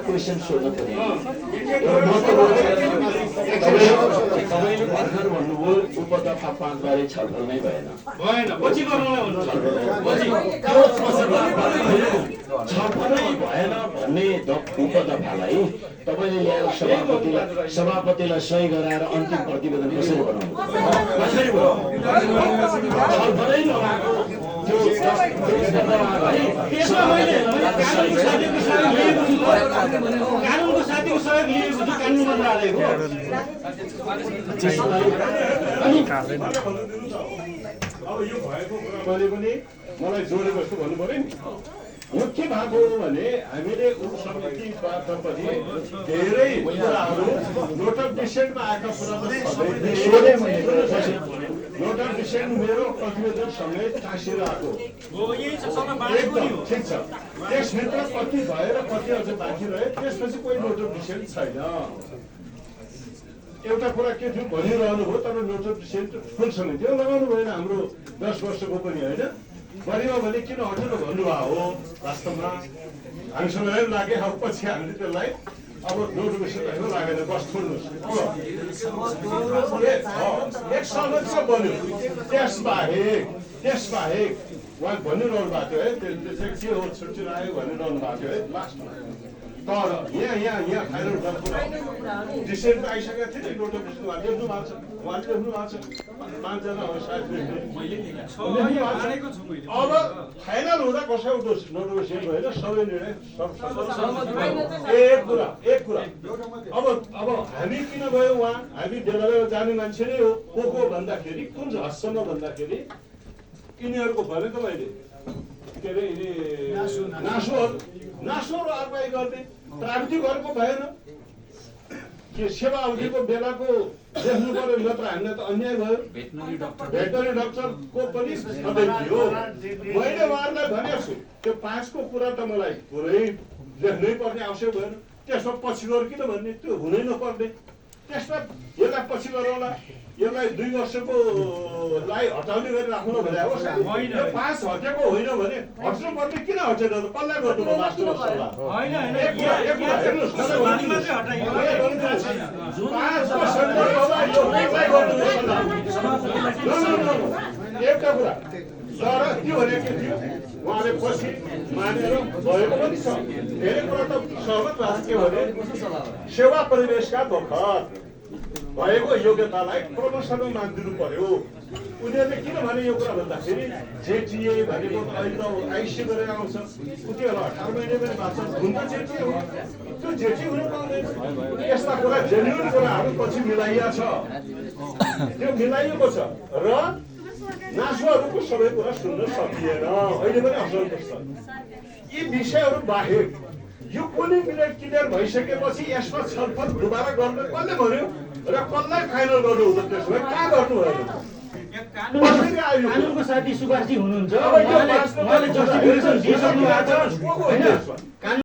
question सोध्नु पर्यो भर्खर भन्नुभयो उपदफा 5 बारे छलफल नै भएन छलफलै भएन भन्ने उपदफालाई तपाईँले ल्याएर सभापतिलाई सही गराएर अन्तिम प्रतिवेदन कसरी बनाउनु छलफलै नभएको कानुनको साथीको सहयोग लिएको छु कानुन मन्त्रालयको अब यो भएको कुरा मैले पनि मलाई जोडेको जस्तो भन्नु पर्यो नि यो के भएको हो भने हामीले उपसमितिबाट पनि धेरै कुराहरू नोट अफ डिसेन्टमा आएका नोट अफ डिसेन्ट मेरो प्रतिवेदन समेत टाँसिएर आएको ठिक छ त्यसभित्र कति भएर कति अझ बाँकी रह्यो त्यसपछि कोही नोट अफ डिसेन्ट छैन एउटा कुरा के थियो भनिरहनु भयो तर नोट अफ डिसेन्ट फुलसँग त्यो लगाउनु भएन हाम्रो 10 वर्षको पनि होइन बढीमा भने किन हटेर भन्नुभयो हो वास्तवमा हामीसँग लागे अब पछि हामीले त्यसलाई अब नोटिफिकेसन लागेन बस छोड्नुहोस् एक सहमति बन्यो त्यसबाहेक उहाँ भनिरहनु भएको थियो है त्यो चाहिँ के हो छुट्टी आयो भनिरहनु भएको थियो है लास्टमा तर यहाँ फाइनल डिसेन्ट आइसकेको थियो नि नोटिफिकेसन उहाँले लेख्नु भएको छ 5 जना हो सायद अब फाइनल हुँदा कसै नोटिफिकेसन भएन सबै निर्णय एक कुरा अब हामी किन गयो उहाँ हामी डेलोमा जाने मान्छे नै हो को भन्दाखेरि कुन हदसम्म भन्दाखेरि यिनीहरूको भने त मैले के अरे नासोहरू कारबाही गर्ने प्राविधिक गरेको भएन के सेवा अवधिको बेलाको देख्नु पर्यो नत्र हामीलाई त अन्याय भयो भेटनरी डाक्टरको पनि सधैँ थियो मैले उहाँहरूलाई भनेको छु त्यो 5 को कुरा त मलाई पुरै लेख्नै पर्ने आवश्यक भएन त्यसमा पछि गएर किन भन्ने त्यो हुनै नपर्ने त्यसमा यसलाई पछि गरौँला यसलाई 2 वर्षको लाई हटाउने गरी राख्नु भने हो 5 हटेको होइन भने हट्नु पर्ने किन हटेन त कसलाई गर्नु मास्टर सल्लाह हैन एउटा कुरा तर त्यो भने के थियो उहाँले पछि मानेर भएको पनि छ धेरै कुरा त सहमत भएको के भने सेवा परिवेशका बखत भएको योग्यतालाई प्रमोसनमा मानिदिनु पर्यो उनीहरूले किन भने यो कुरा भन्दाखेरि जेटिए भनेको अहिले आइसी गरेर आउँछ उनीहरू 18 महिना पनि भएको छ हुन्छ जेटिए हो त्यो जेटिए हुनु पाउँदैन यस्ता कुरा जेन्युन कुराहरू पछि मिलाइया छ त्यो मिलाइएको छ र नासोहरूको सबै कुरा सुन्न सकिएन अहिले पनि असन्तोष छ यी विषयहरू बाहेक यो कुनै मिनेट क्लियर भइसकेपछि यसमा छलफल दुबारा गर्न कसले भन्यो र कसलाई फाइनल गर्नु हुँदैन त्यसो भए कहाँ गर्नु भयो कानुनको साथी सुभाषजी हुनुहुन्छ उहाँले जस्टिफिकेसन दिइसक्नु भएको छ हैन